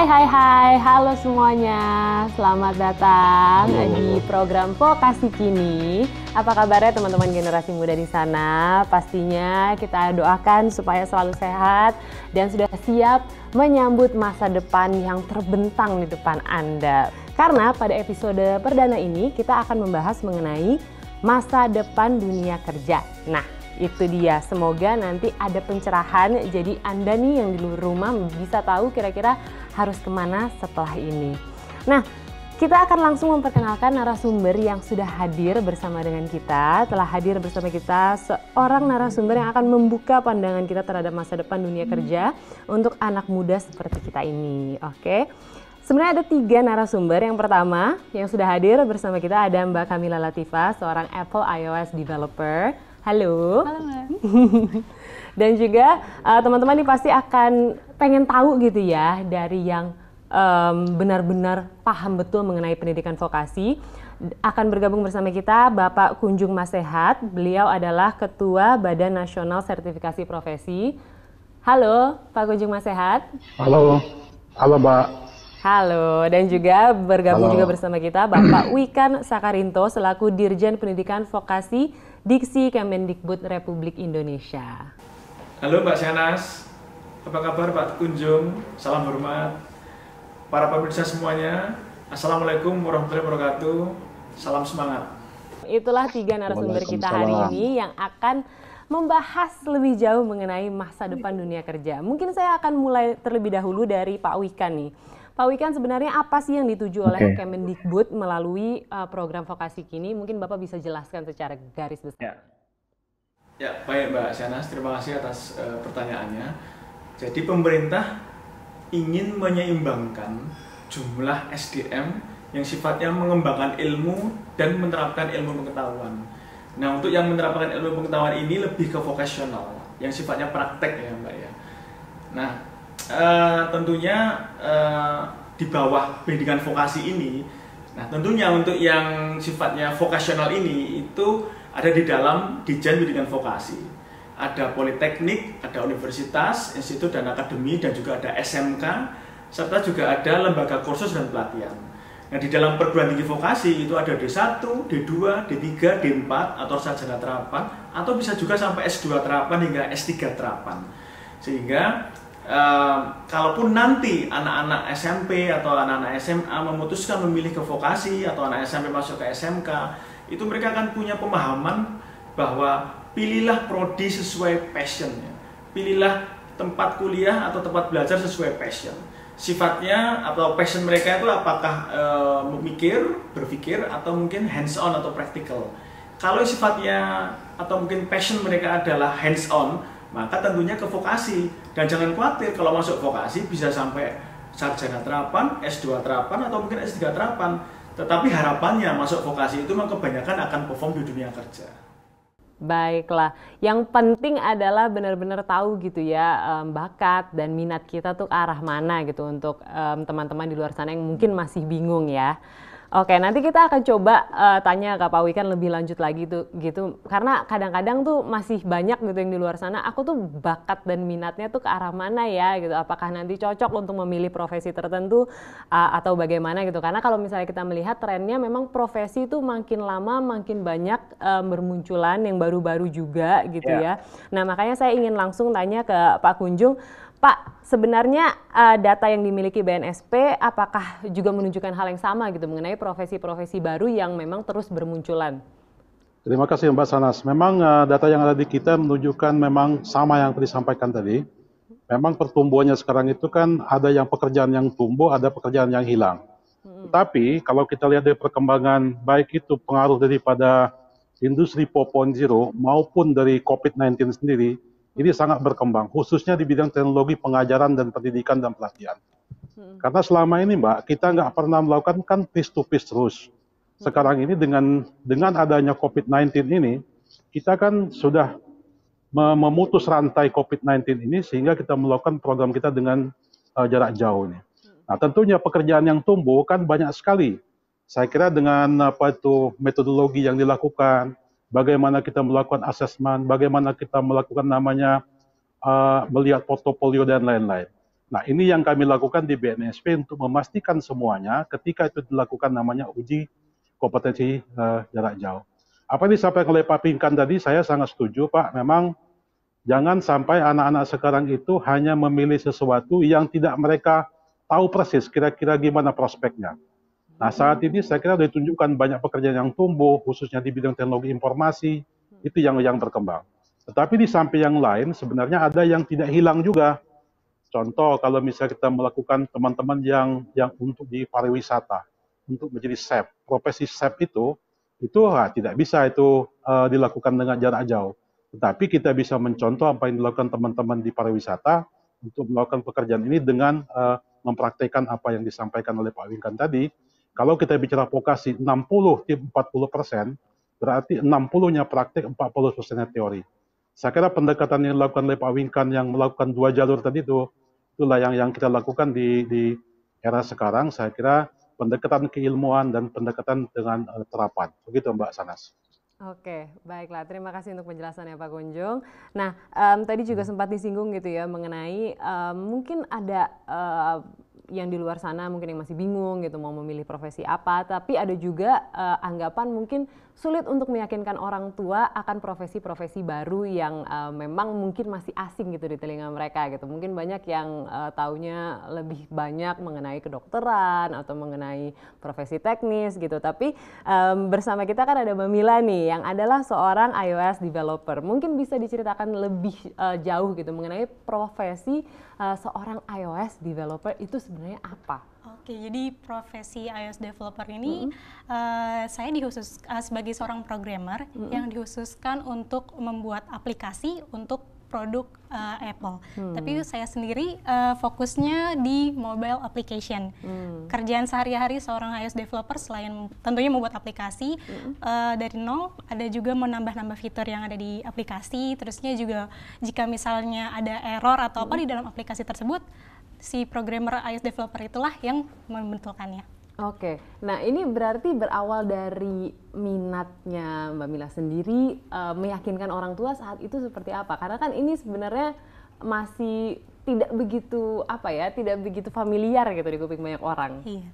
Hai, halo semuanya. Selamat datang di program Vokasi Kini. Apa kabarnya teman-teman generasi muda di sana? Pastinya kita doakan supaya selalu sehat dan sudah siap menyambut masa depan yang terbentang di depan Anda. Karena pada episode perdana ini kita akan membahas mengenai masa depan dunia kerja. Nah, itu dia, semoga nanti ada pencerahan, jadi Anda nih yang di luar rumah bisa tahu kira-kira harus kemana setelah ini. Nah, kita akan langsung memperkenalkan narasumber yang sudah hadir bersama dengan kita. Telah hadir bersama kita seorang narasumber yang akan membuka pandangan kita terhadap masa depan dunia kerja untuk anak muda seperti kita ini. Oke, sebenarnya ada 3 narasumber. Yang pertama yang sudah hadir bersama kita ada Mbak Kamila Latifah, seorang Apple iOS developer. Halo. Halo, Mbak. Dan juga teman-teman ini pasti akan pengen tahu gitu ya dari yang benar-benar paham betul mengenai pendidikan vokasi. Akan bergabung bersama kita Bapak Kunjung Masehat. Beliau adalah Ketua Badan Nasional Sertifikasi Profesi. Halo, Pak Kunjung Masehat. Halo, halo Mbak. Halo, dan juga bergabung juga bersama kita Bapak Wikan Sakarinto selaku Dirjen Pendidikan Vokasi Diksi Kemendikbud Republik Indonesia. Halo Mbak Shanas, apa kabar Pak Kunjung? Salam hormat. Para pemirsa semuanya, Assalamualaikum warahmatullahi wabarakatuh. Salam semangat. Itulah 3 narasumber kita hari ini yang akan membahas lebih jauh mengenai masa depan dunia kerja. Mungkin saya akan mulai terlebih dahulu dari Pak Wikan nih. Pak Wikan, sebenarnya apa sih yang dituju oleh Kemendikbud melalui program Vokasi Kini? Mungkin Bapak bisa jelaskan secara garis besar. Ya, baik Mbak Shanas, terima kasih atas pertanyaannya. Jadi pemerintah ingin menyeimbangkan jumlah SDM yang sifatnya mengembangkan ilmu dan menerapkan ilmu pengetahuan. Nah, untuk yang menerapkan ilmu pengetahuan ini lebih ke vokasional, yang sifatnya praktek ya Mbak ya. Nah, tentunya di bawah pendidikan vokasi ini, nah tentunya untuk yang sifatnya vokasional ini itu ada di dalam Ditjen Pendidikan Vokasi. Ada politeknik, ada universitas, institut dan akademi, dan juga ada SMK, serta juga ada lembaga kursus dan pelatihan. Nah, di dalam perguruan tinggi vokasi itu ada D1, D2, D3, D4 atau sarjana terapan, atau bisa juga sampai S2 terapan hingga S3 terapan. Sehingga kalaupun nanti anak-anak SMP atau anak-anak SMA memutuskan memilih ke vokasi atau anak SMP masuk ke SMK, itu mereka akan punya pemahaman bahwa pilihlah prodi sesuai passionnya, pilihlah tempat kuliah atau tempat belajar sesuai passion. Sifatnya atau passion mereka itu apakah berpikir atau mungkin hands on atau practical. Kalau sifatnya atau mungkin passion mereka adalah hands on, maka tentunya ke vokasi. Dan jangan khawatir kalau masuk vokasi bisa sampai sarjana terapan, S2 terapan, atau mungkin S3 terapan. Tetapi harapannya masuk vokasi itu memang kebanyakan akan perform di dunia kerja. Baiklah, yang penting adalah benar-benar tahu gitu ya bakat dan minat kita tuh ke arah mana gitu untuk teman-teman di luar sana yang mungkin masih bingung ya. Oke, nanti kita akan coba tanya ke Pak Wikan lebih lanjut lagi tuh gitu, karena kadang-kadang tuh masih banyak gitu yang di luar sana, aku tuh bakat dan minatnya tuh ke arah mana ya gitu, apakah nanti cocok untuk memilih profesi tertentu atau bagaimana gitu, karena kalau misalnya kita melihat trennya memang profesi itu makin lama makin banyak bermunculan yang baru-baru juga gitu ya. Nah, makanya saya ingin langsung tanya ke Pak Kunjung. Pak, sebenarnya data yang dimiliki BNSP apakah juga menunjukkan hal yang sama gitu mengenai profesi-profesi baru yang memang terus bermunculan? Terima kasih Mbak Shanas. Memang data yang ada di kita menunjukkan memang sama yang disampaikan tadi. Memang pertumbuhannya sekarang itu kan ada yang pekerjaan yang tumbuh, ada pekerjaan yang hilang. Tetapi kalau kita lihat dari perkembangan baik itu pengaruh daripada industri 4.0 maupun dari COVID-19 sendiri, ini sangat berkembang, khususnya di bidang teknologi pengajaran dan pendidikan dan pelatihan. Karena selama ini Mbak, kita nggak pernah melakukan kan face to face terus. Sekarang ini dengan adanya COVID-19 ini, kita kan sudah memutus rantai COVID-19 ini sehingga kita melakukan program kita dengan jarak jauh ini. Nah, tentunya pekerjaan yang tumbuh kan banyak sekali. Saya kira dengan metodologi yang dilakukan, bagaimana kita melakukan asesmen, bagaimana kita melakukan namanya melihat portofolio dan lain-lain. Nah, ini yang kami lakukan di BNSP untuk memastikan semuanya ketika itu dilakukan namanya uji kompetensi jarak jauh. Apa yang disampaikan oleh Pak Pinkan tadi, saya sangat setuju, Pak. Memang jangan sampai anak-anak sekarang itu hanya memilih sesuatu yang tidak mereka tahu persis kira-kira gimana prospeknya. Nah, saat ini saya kira sudah ditunjukkan banyak pekerjaan yang tumbuh, khususnya di bidang teknologi informasi, itu yang berkembang. Tetapi di samping yang lain, sebenarnya ada yang tidak hilang juga. Contoh, kalau misalnya kita melakukan teman-teman yang untuk di pariwisata, untuk menjadi chef, profesi chef itu tidak bisa itu dilakukan dengan jarak jauh. Tetapi kita bisa mencontoh apa yang dilakukan teman-teman di pariwisata untuk melakukan pekerjaan ini dengan mempraktekkan apa yang disampaikan oleh Pak Winkan tadi. Kalau kita bicara vokasi 60-40%, berarti 60-nya praktek, 40%-nya teori. Saya kira pendekatan yang dilakukan oleh Pak Winkan yang melakukan 2 jalur tadi itulah yang kita lakukan di era sekarang. Saya kira pendekatan keilmuan dan pendekatan dengan terapan. Begitu Mbak Sanas. Oke, baiklah. Terima kasih untuk penjelasannya Pak Kunjung. Nah, tadi juga sempat disinggung gitu ya mengenai mungkin ada yang di luar sana mungkin yang masih bingung gitu mau memilih profesi apa, tapi ada juga anggapan mungkin sulit untuk meyakinkan orang tua akan profesi-profesi baru yang memang mungkin masih asing gitu di telinga mereka gitu. Mungkin banyak yang taunya lebih banyak mengenai kedokteran atau mengenai profesi teknis gitu. Tapi bersama kita kan ada Mbak Mila nih yang adalah seorang iOS developer. Mungkin bisa diceritakan lebih jauh gitu mengenai profesi seorang iOS developer itu sebenarnya apa? Oke, jadi profesi iOS developer ini saya sebagai seorang programmer yang dikhususkan untuk membuat aplikasi untuk produk Apple. Tapi saya sendiri fokusnya di mobile application. Kerjaan sehari-hari seorang iOS developer selain tentunya membuat aplikasi dari nol, ada juga menambah-nambah fitur yang ada di aplikasi. Terusnya juga jika misalnya ada error atau apa di dalam aplikasi tersebut, si programmer iOS developer itulah yang membetulkannya. Oke, nah ini berarti berawal dari minatnya Mbak Mila sendiri meyakinkan orang tua saat itu seperti apa? Karena kan ini sebenarnya masih tidak begitu tidak begitu familiar gitu di kuping banyak orang. Iya,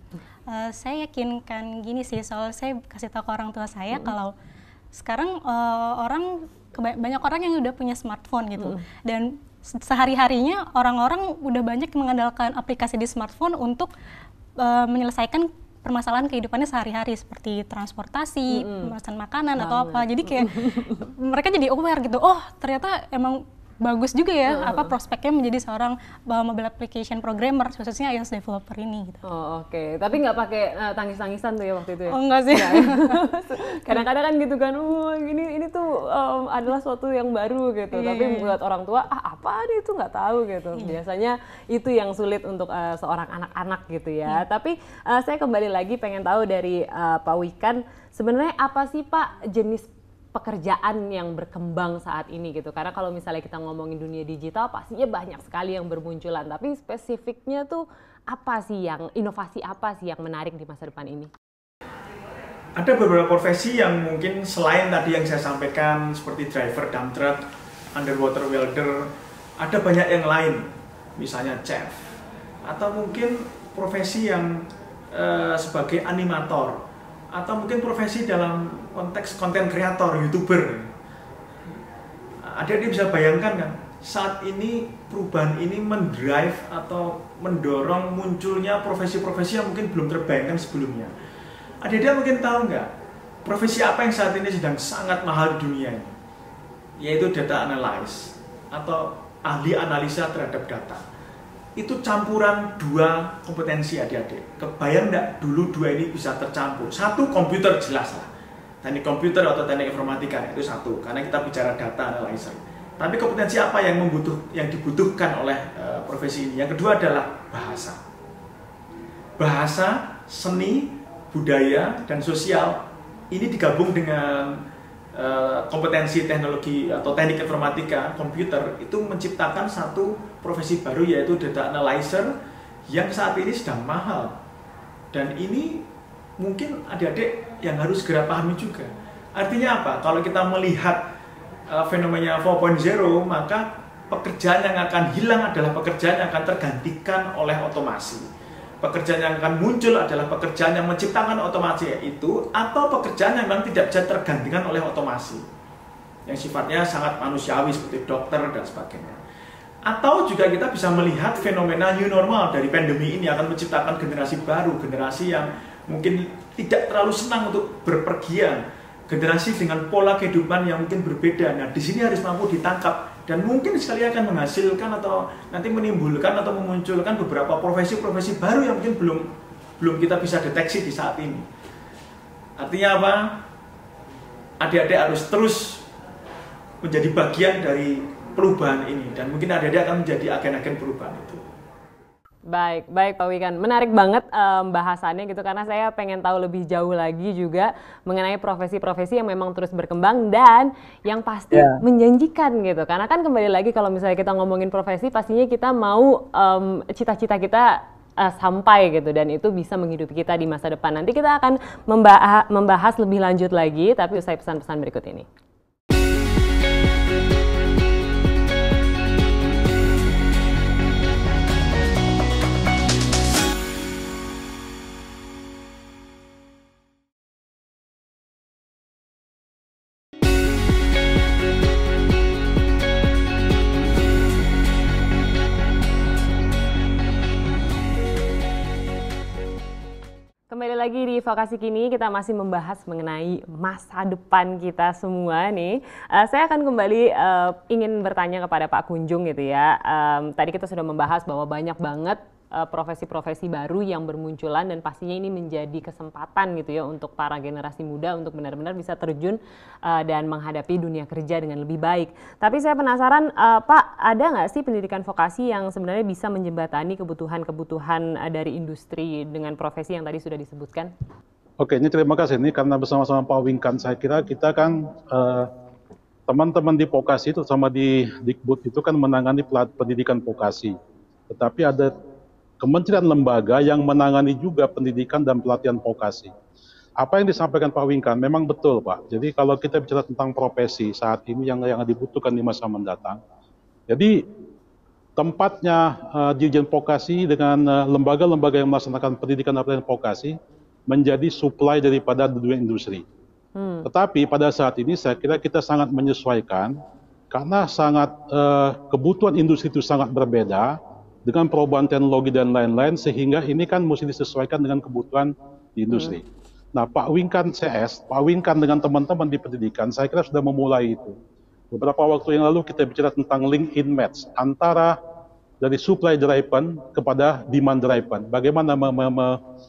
saya yakinkan gini sih, soal saya kasih tahu ke orang tua saya kalau sekarang banyak orang yang udah punya smartphone gitu dan sehari-harinya orang-orang udah banyak mengandalkan aplikasi di smartphone untuk menyelesaikan permasalahan kehidupannya sehari-hari seperti transportasi, pemesan makanan atau apa. Jadi kayak mereka jadi aware gitu. Oh, ternyata emang bagus juga ya prospeknya menjadi seorang mobile application programmer, khususnya iOS developer ini gitu. Oh, oke. Tapi nggak pakai tangis-tangisan tuh ya waktu itu ya? Oh, enggak sih. Kadang-kadang kan gitu kan, ini tuh adalah suatu yang baru gitu. Tapi buat orang tua, apa dia itu nggak tahu gitu. Biasanya itu yang sulit untuk seorang anak-anak gitu ya. Tapi saya kembali lagi pengen tahu dari Pak Wikan, sebenarnya apa sih Pak jenis pekerjaan yang berkembang saat ini gitu, karena kalau misalnya kita ngomongin dunia digital pastinya banyak sekali yang bermunculan, tapi spesifiknya tuh inovasi apa sih yang menarik di masa depan ini? Ada beberapa profesi yang mungkin selain tadi yang saya sampaikan seperti driver dump truck, underwater welder, ada banyak yang lain, misalnya chef, atau mungkin profesi yang sebagai animator, atau mungkin profesi dalam konteks konten kreator, YouTuber. Adik-adik bisa bayangkan kan, saat ini perubahan ini mendrive atau mendorong munculnya profesi-profesi yang mungkin belum terbayangkan sebelumnya. Adik-adik mungkin tahu nggak, profesi apa yang saat ini sedang sangat mahal di dunia ini? Yaitu data analyst atau ahli analisa terhadap data. Itu campuran dua kompetensi adik-adik. Kebayang nggak dulu dua ini bisa tercampur? Satu, komputer jelas lah. Teknik komputer atau teknik informatika itu satu, karena kita bicara data analyzer. Tapi kompetensi apa yang dibutuhkan oleh profesi ini? Yang kedua adalah bahasa. Bahasa, seni, budaya, dan sosial ini digabung dengan kompetensi teknologi atau teknik informatika, komputer, itu menciptakan satu profesi baru, yaitu data analyzer yang saat ini sedang mahal. Dan ini mungkin adik-adik yang harus segera pahami juga. Artinya apa? Kalau kita melihat fenomena 4.0, maka pekerjaan yang akan hilang adalah pekerjaan yang akan tergantikan oleh otomasi. Pekerjaan yang akan muncul adalah pekerjaan yang menciptakan otomasi itu, atau pekerjaan yang memang tidak bisa tergantikan oleh otomasi, yang sifatnya sangat manusiawi seperti dokter dan sebagainya. Atau juga kita bisa melihat fenomena new normal dari pandemi ini akan menciptakan generasi baru, generasi yang mungkin tidak terlalu senang untuk berpergian, generasi dengan pola kehidupan yang mungkin berbeda. Nah, di sini harus mampu ditangkap dan mungkin sekali akan menghasilkan atau nanti menimbulkan atau memunculkan beberapa profesi-profesi baru yang mungkin belum kita bisa deteksi di saat ini. Artinya apa? Adik-adik harus terus menjadi bagian dari perubahan ini dan mungkin adik-adik akan menjadi agen-agen perubahan itu. Baik Pak Wikan, menarik banget bahasannya gitu karena saya pengen tahu lebih jauh lagi juga mengenai profesi-profesi yang memang terus berkembang dan yang pasti menjanjikan gitu. Karena kan kembali lagi kalau misalnya kita ngomongin profesi pastinya kita mau cita-cita kita sampai gitu dan itu bisa menghidupi kita di masa depan. Nanti kita akan membahas lebih lanjut lagi tapi usai pesan-pesan berikut ini. Kembali lagi di Vokasi Kini, kita masih membahas mengenai masa depan kita semua nih. Saya akan kembali ingin bertanya kepada Pak Kunjung gitu ya. Tadi kita sudah membahas bahwa banyak banget profesi-profesi baru yang bermunculan dan pastinya ini menjadi kesempatan gitu ya untuk para generasi muda untuk benar-benar bisa terjun dan menghadapi dunia kerja dengan lebih baik. Tapi saya penasaran Pak, ada nggak sih pendidikan vokasi yang sebenarnya bisa menjembatani kebutuhan-kebutuhan dari industri dengan profesi yang tadi sudah disebutkan? Oke, ini terima kasih. Ini karena bersama-sama Pak Winkan, saya kira kita kan teman-teman di vokasi itu sama di Dikbud itu kan menangani pendidikan vokasi. Tetapi ada kementerian lembaga yang menangani juga pendidikan dan pelatihan vokasi. Apa yang disampaikan Pak Winkan memang betul Pak. Jadi kalau kita bicara tentang profesi saat ini yang dibutuhkan di masa mendatang, jadi tempatnya Dirjen Vokasi dengan lembaga-lembaga yang melaksanakan pendidikan dan pelatihan vokasi menjadi supply daripada dunia industri. Tetapi pada saat ini saya kira kita sangat menyesuaikan karena sangat kebutuhan industri itu sangat berbeda dengan perubahan teknologi dan lain-lain, sehingga ini kan mesti disesuaikan dengan kebutuhan di industri. Nah, Pak Winkan CS, Pak Winkan dengan teman-teman di pendidikan, saya kira sudah memulai itu. Beberapa waktu yang lalu kita bicara tentang link in match, antara dari supply driven kepada demand driven. Bagaimana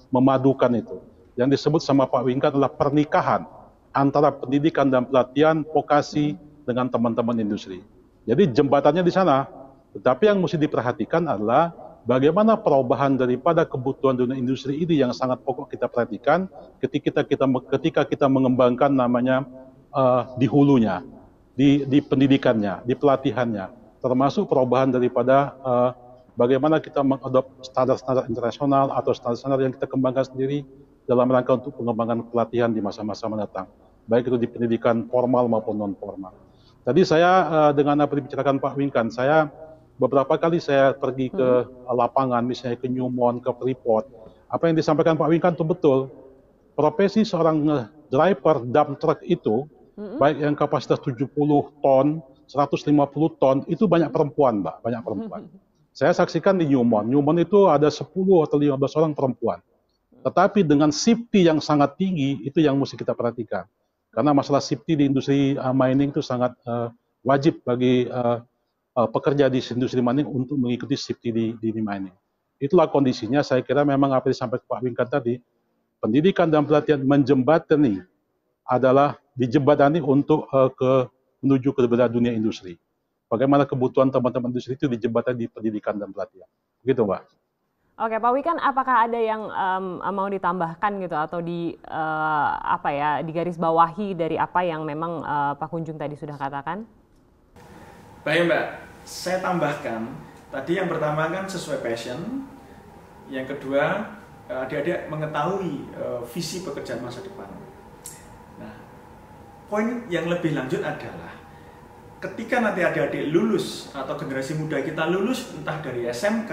memadukan itu. Yang disebut sama Pak Winkan adalah pernikahan antara pendidikan dan pelatihan vokasi dengan teman-teman industri. Jadi jembatannya di sana. Tetapi yang mesti diperhatikan adalah bagaimana perubahan daripada kebutuhan dunia industri ini yang sangat pokok kita perhatikan ketika kita mengembangkan namanya di hulunya, di pendidikannya, di pelatihannya, termasuk perubahan daripada bagaimana kita mengadop standar-standar internasional atau standar-standar yang kita kembangkan sendiri dalam rangka untuk pengembangan pelatihan di masa-masa mendatang, baik itu di pendidikan formal maupun non formal. Tadi saya dengan apa dibicarakan Pak Winkan, beberapa kali saya pergi ke lapangan, misalnya ke Newmont, ke Freeport. Apa yang disampaikan Pak Winkan itu betul. Profesi seorang driver dump truck itu, baik yang kapasitas 70 ton, 150 ton, itu banyak perempuan, Mbak, banyak perempuan. Saya saksikan di Newmont. Newmont itu ada 10 atau 15 orang perempuan. Tetapi dengan safety yang sangat tinggi, itu yang mesti kita perhatikan. Karena masalah safety di industri mining itu sangat wajib bagi pekerja di industri mining untuk mengikuti safety di mining. Itulah kondisinya, saya kira memang apa yang disampaikan Pak Winkan tadi, pendidikan dan pelatihan menjembatani adalah dijembatani untuk menuju ke dunia industri. Bagaimana kebutuhan teman-teman industri itu dijembatani di pendidikan dan pelatihan. Begitu Mbak. Oke Pak Wikan, apakah ada yang mau ditambahkan gitu atau digarisbawahi dari apa yang memang Pak Kunjung tadi sudah katakan? Baik Mbak, saya tambahkan, tadi yang pertama kan sesuai passion, yang kedua adik-adik mengetahui visi pekerjaan masa depan. Nah, poin yang lebih lanjut adalah ketika nanti adik-adik lulus atau generasi muda kita lulus entah dari SMK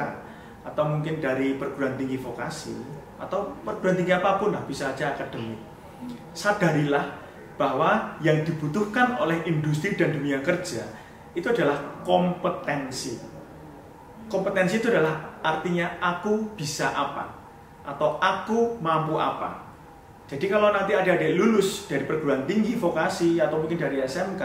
atau mungkin dari perguruan tinggi vokasi atau perguruan tinggi apapun lah, bisa aja akademik. Sadarilah bahwa yang dibutuhkan oleh industri dan dunia kerja itu adalah kompetensi. Kompetensi itu adalah artinya aku bisa apa atau aku mampu apa. Jadi kalau nanti adik-adik lulus dari perguruan tinggi vokasi atau mungkin dari SMK,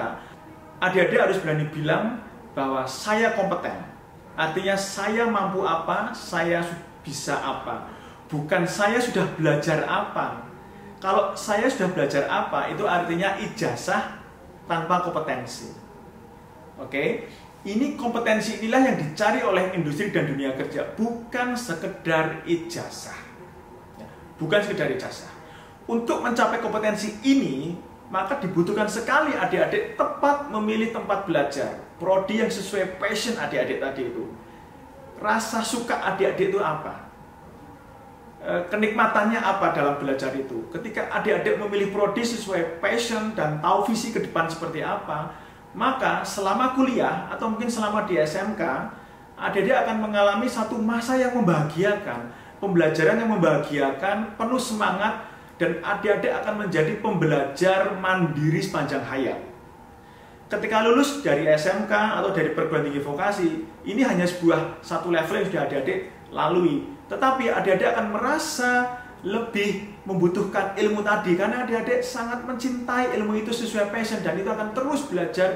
adik-adik harus berani bilang bahwa saya kompeten. Artinya saya mampu apa, saya bisa apa. Bukan saya sudah belajar apa. Kalau saya sudah belajar apa, itu artinya ijazah tanpa kompetensi. Oke, ini kompetensi inilah yang dicari oleh industri dan dunia kerja, bukan sekedar ijazah. Bukan sekedar ijazah. Untuk mencapai kompetensi ini, maka dibutuhkan sekali adik-adik tepat memilih tempat belajar, prodi yang sesuai passion adik-adik tadi itu. Rasa suka adik-adik itu apa? Kenikmatannya apa dalam belajar itu? Ketika adik-adik memilih prodi sesuai passion dan tahu visi ke depan seperti apa, maka selama kuliah atau mungkin selama di SMK, adik-adik akan mengalami satu masa yang membahagiakan, pembelajaran yang membahagiakan, penuh semangat, dan adik-adik akan menjadi pembelajar mandiri sepanjang hayat. Ketika lulus dari SMK atau dari perguruan tinggi vokasi, ini hanya satu level yang sudah adik-adik lalui. Tetapi adik-adik akan merasa lebih membutuhkan ilmu tadi karena adik-adik sangat mencintai ilmu itu sesuai passion dan itu akan terus belajar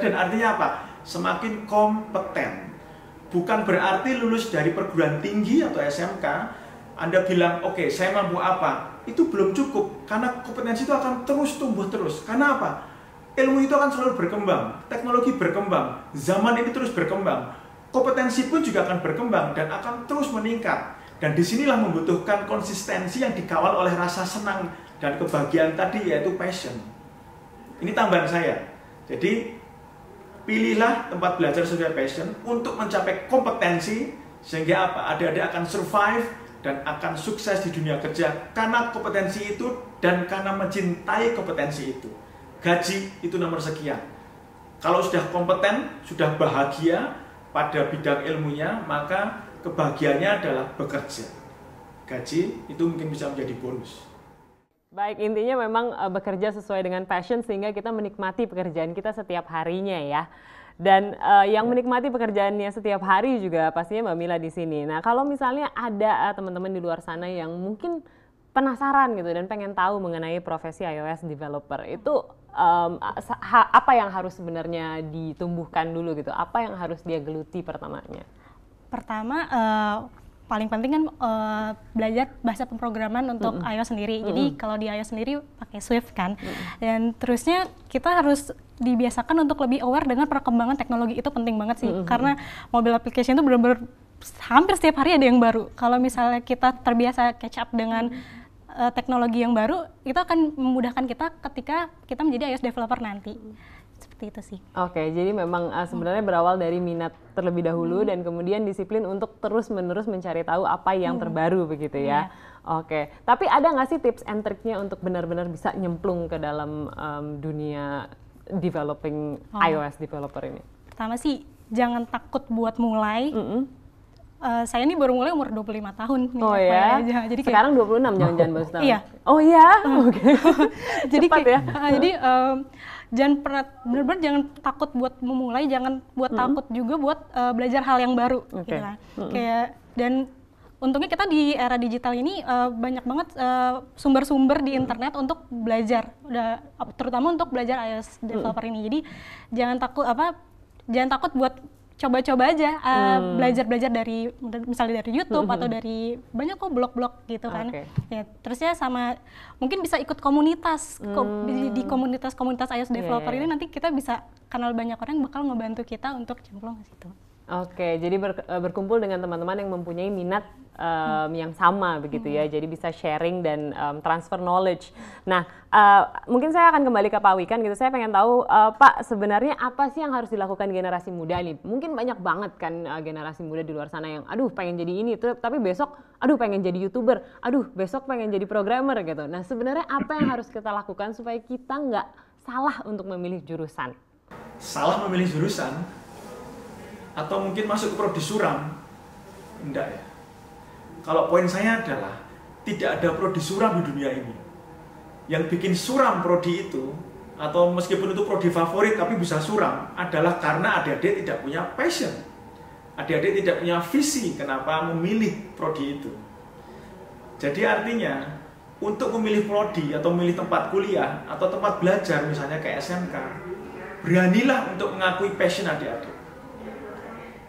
dan artinya apa? Semakin kompeten. Bukan berarti lulus dari perguruan tinggi atau SMK Anda bilang, oke, saya mampu apa? Itu belum cukup karena kompetensi itu akan terus tumbuh terus. Karena apa? Ilmu itu akan selalu berkembang, teknologi berkembang, zaman ini terus berkembang. Kompetensi pun juga akan berkembang dan akan terus meningkat. Dan disinilah membutuhkan konsistensi yang dikawal oleh rasa senang dan kebahagiaan tadi, yaitu passion. Ini tambahan saya. Jadi, pilihlah tempat belajar sesuai passion untuk mencapai kompetensi, sehingga apa? Adik-adik akan survive dan akan sukses di dunia kerja karena kompetensi itu dan karena mencintai kompetensi itu. Gaji itu nomor sekian. Kalau sudah kompeten, sudah bahagia pada bidang ilmunya, maka kebahagiaannya adalah bekerja. Gaji itu mungkin bisa menjadi bonus. Baik, intinya memang bekerja sesuai dengan passion sehingga kita menikmati pekerjaan kita setiap harinya ya. Dan yang menikmati pekerjaannya setiap hari juga pastinya Mbak Mila di sini. Nah, kalau misalnya ada teman-teman di luar sana yang mungkin penasaran gitu dan pengen tahu mengenai profesi iOS developer, itu apa yang harus sebenarnya ditumbuhkan dulu gitu? Apa yang harus dia geluti pertamanya? Pertama, paling penting kan belajar bahasa pemrograman untuk iOS sendiri. Jadi kalau di iOS sendiri pakai Swift kan. Dan terusnya kita harus dibiasakan untuk lebih aware dengan perkembangan teknologi, itu penting banget sih. Karena mobile application itu benar-benar hampir setiap hari ada yang baru. Kalau misalnya kita terbiasa catch up dengan teknologi yang baru, itu akan memudahkan kita ketika kita menjadi iOS developer nanti. Seperti itu sih. Oke, jadi memang sebenarnya berawal dari minat terlebih dahulu dan kemudian disiplin untuk terus-menerus mencari tahu apa yang terbaru begitu ya. Oke, tapi ada nggak sih tips and triknya untuk benar-benar bisa nyemplung ke dalam dunia developing iOS developer ini? Pertama sih, jangan takut buat mulai. Saya ini baru mulai umur 25 tahun. Oh ya? Jadi sekarang 26 jangan-jangan baru setahun? Iya. Oh iya? Oke. Jadi cepat ya? Jadi jangan pernah, benar-benar jangan takut buat memulai, jangan buat takut juga buat belajar hal yang baru. Gitu kan. Dan untungnya kita di era digital ini banyak banget sumber-sumber di internet untuk belajar, terutama untuk belajar iOS developer ini. Jadi jangan takut buat coba-coba aja belajar dari misalnya dari YouTube atau dari banyak kok blog-blog gitu kan. Ya, terusnya sama mungkin bisa ikut komunitas di komunitas iOS developer ini, nanti kita bisa kenal banyak orang yang bakal ngebantu kita untuk cemplung ke situ. Oke, jadi berkumpul dengan teman-teman yang mempunyai minat yang sama begitu ya, jadi bisa sharing dan transfer knowledge. Nah, mungkin saya akan kembali ke Pak Wikan gitu, saya pengen tahu Pak, sebenarnya apa sih yang harus dilakukan generasi muda nih? Mungkin banyak banget kan generasi muda di luar sana yang aduh pengen jadi ini, tapi besok aduh pengen jadi YouTuber, aduh besok pengen jadi programmer gitu. Nah, sebenarnya apa yang harus kita lakukan supaya kita nggak salah untuk memilih jurusan? salah memilih jurusan, atau mungkin masuk ke prodi suram? Enggak ya. Kalau poin saya adalah tidak ada prodi suram di dunia ini. Yang bikin suram prodi itu, atau meskipun itu prodi favorit tapi bisa suram, adalah karena adik-adik tidak punya passion. Adik-adik tidak punya visi kenapa memilih prodi itu. Jadi artinya untuk memilih prodi atau memilih tempat kuliah atau tempat belajar misalnya kayak SMK, beranilah untuk mengakui passion adik-adik.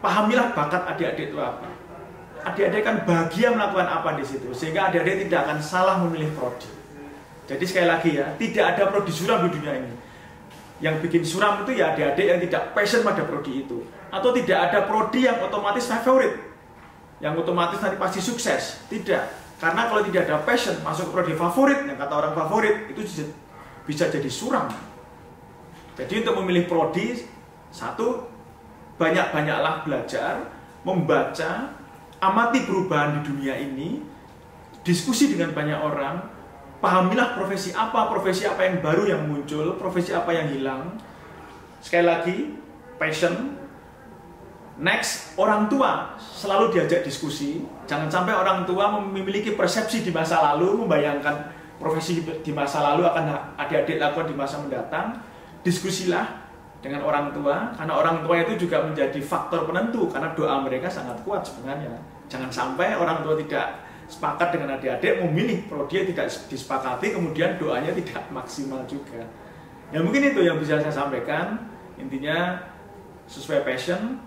Pahamilah bakat adik-adik itu apa. Adik-adik kan bahagia melakukan apa di situ, sehingga adik-adik tidak akan salah memilih prodi. Jadi sekali lagi ya, tidak ada prodi suram di dunia ini. Yang bikin suram itu ya adik-adik yang tidak passion pada prodi itu, atau tidak ada prodi yang otomatis favorit, yang otomatis nanti pasti sukses. Tidak, karena kalau tidak ada passion masuk ke prodi favorit, yang kata orang favorit itu bisa jadi suram. Jadi untuk memilih prodi, satu, banyak-banyaklah belajar, membaca, amati perubahan di dunia ini, diskusi dengan banyak orang, pahamilah profesi apa yang baru yang muncul, profesi apa yang hilang. Sekali lagi, passion. Next, orang tua selalu diajak diskusi. Jangan sampai orang tua memiliki persepsi di masa lalu, membayangkan profesi di masa lalu akan adik-adik lakukan di masa mendatang. Diskusilah dengan orang tua, karena orang tua itu juga menjadi faktor penentu, karena doa mereka sangat kuat sebenarnya. Jangan sampai orang tua tidak sepakat dengan adik-adik memilih prodi yang tidak disepakati, kemudian doanya tidak maksimal juga. Ya mungkin itu yang bisa saya sampaikan. Intinya sesuai passion,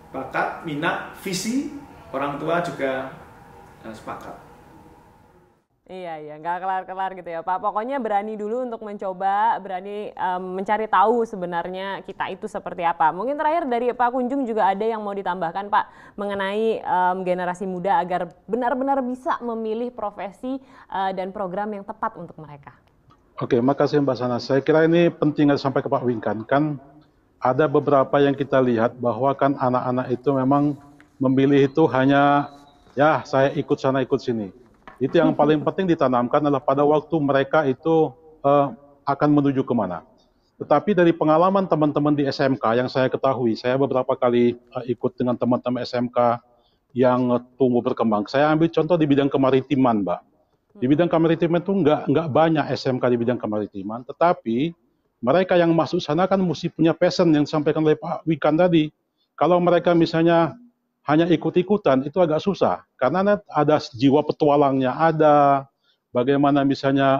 bakat, minat, visi, orang tua juga sepakat. Iya, nggak kelar-kelar gitu ya Pak. Pokoknya berani dulu untuk mencoba, berani mencari tahu sebenarnya kita itu seperti apa. Mungkin terakhir dari Pak Kunjung juga ada yang mau ditambahkan Pak mengenai generasi muda agar benar-benar bisa memilih profesi dan program yang tepat untuk mereka. Oke, makasih Mbak Sana. Saya kira ini penting sampai ke Pak Winkan. Kan ada beberapa yang kita lihat bahwa kan anak-anak itu memang memilih itu hanya ya saya ikut sana ikut sini. Itu yang paling penting ditanamkan adalah pada waktu mereka itu akan menuju kemana. Tetapi dari pengalaman teman-teman di SMK yang saya ketahui, saya beberapa kali ikut dengan teman-teman SMK yang tumbuh berkembang. Saya ambil contoh di bidang kemaritiman, Mbak. Di bidang kemaritiman itu nggak banyak SMK di bidang kemaritiman, tetapi mereka yang masuk sana kan mesti punya passion yang disampaikan oleh Pak Wikan tadi. Kalau mereka misalnya hanya ikut-ikutan itu agak susah karena ada jiwa petualangnya, ada bagaimana misalnya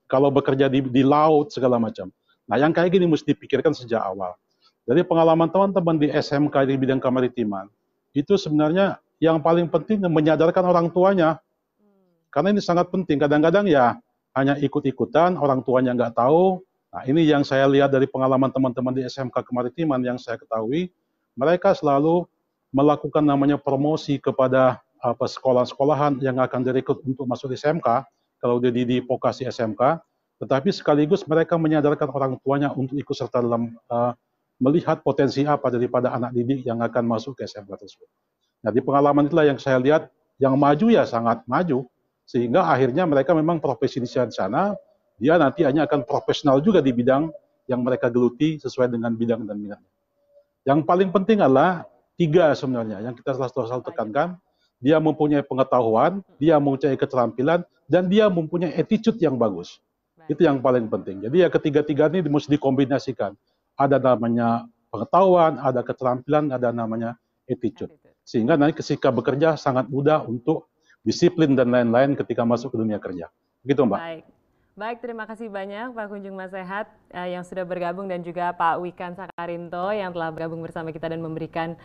kalau bekerja di laut segala macam. Nah yang kayak gini mesti dipikirkan sejak awal. Jadi pengalaman teman-teman di SMK di bidang kemaritiman itu sebenarnya yang paling penting menyadarkan orang tuanya, karena ini sangat penting. Kadang-kadang ya hanya ikut-ikutan, orang tuanya nggak tahu. Nah ini yang saya lihat dari pengalaman teman-teman di SMK kemaritiman yang saya ketahui, mereka selalu melakukan namanya promosi kepada sekolah-sekolahan yang akan direkrut untuk masuk SMK, kalau dia di vokasi SMK, tetapi sekaligus mereka menyadarkan orang tuanya untuk ikut serta dalam melihat potensi apa daripada anak didik yang akan masuk ke SMK tersebut. Nah di pengalaman itulah yang saya lihat, yang maju ya sangat maju, sehingga akhirnya mereka memang profesi di sana, dia nanti hanya akan profesional juga di bidang yang mereka geluti sesuai dengan bidang dan minatnya. Yang paling penting adalah 3 sebenarnya yang kita selalu tekankan, dia mempunyai pengetahuan, dia mempunyai keterampilan, dan dia mempunyai attitude yang bagus. Itu yang paling penting. Jadi ya ketiga-tiga ini mesti dikombinasikan. Ada namanya pengetahuan, ada keterampilan, ada namanya attitude. Sehingga nanti ketika bekerja sangat mudah untuk disiplin dan lain-lain ketika masuk ke dunia kerja. Begitu Mbak. Baik, terima kasih banyak Pak Kunjung Mas Sehat yang sudah bergabung dan juga Pak Wikan Sakarinto yang telah bergabung bersama kita dan memberikan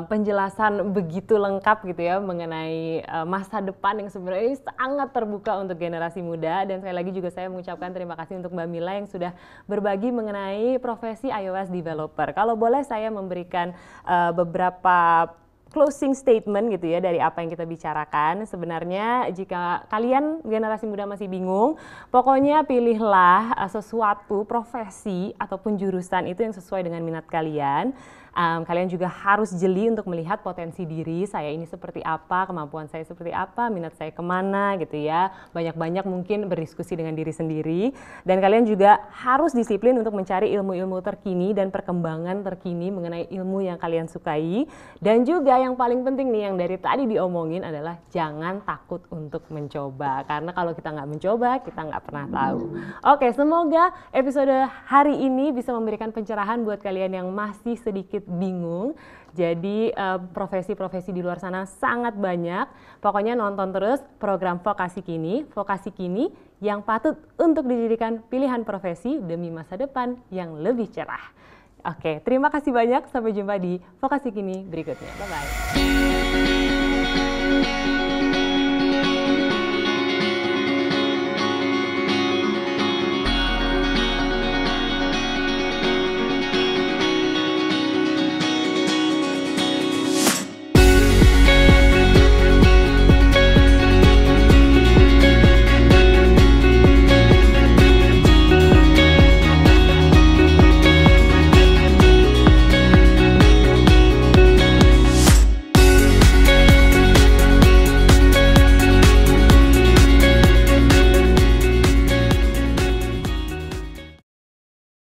penjelasan begitu lengkap gitu ya mengenai masa depan yang sebenarnya sangat terbuka untuk generasi muda. Dan sekali lagi juga saya mengucapkan terima kasih untuk Mbak Mila yang sudah berbagi mengenai profesi iOS developer. Kalau boleh saya memberikan beberapa closing statement gitu ya dari apa yang kita bicarakan. Sebenarnya jika kalian generasi muda masih bingung, pokoknya pilihlah sesuatu profesi ataupun jurusan itu yang sesuai dengan minat kalian. Kalian juga harus jeli untuk melihat potensi diri, saya ini seperti apa, kemampuan saya seperti apa, minat saya kemana gitu ya. Banyak-banyak mungkin berdiskusi dengan diri sendiri. Dan kalian juga harus disiplin untuk mencari ilmu-ilmu terkini dan perkembangan terkini mengenai ilmu yang kalian sukai. Dan juga yang paling penting nih yang dari tadi diomongin adalah jangan takut untuk mencoba. Karena kalau kita nggak mencoba, kita nggak pernah tahu. Oke, semoga episode hari ini bisa memberikan pencerahan buat kalian yang masih sedikit bingung. Jadi profesi-profesi di luar sana sangat banyak. Pokoknya nonton terus program Vokasi Kini yang patut untuk dijadikan pilihan profesi demi masa depan yang lebih cerah. Oke, terima kasih banyak. Sampai jumpa di Vokasi Kini berikutnya. Bye-bye.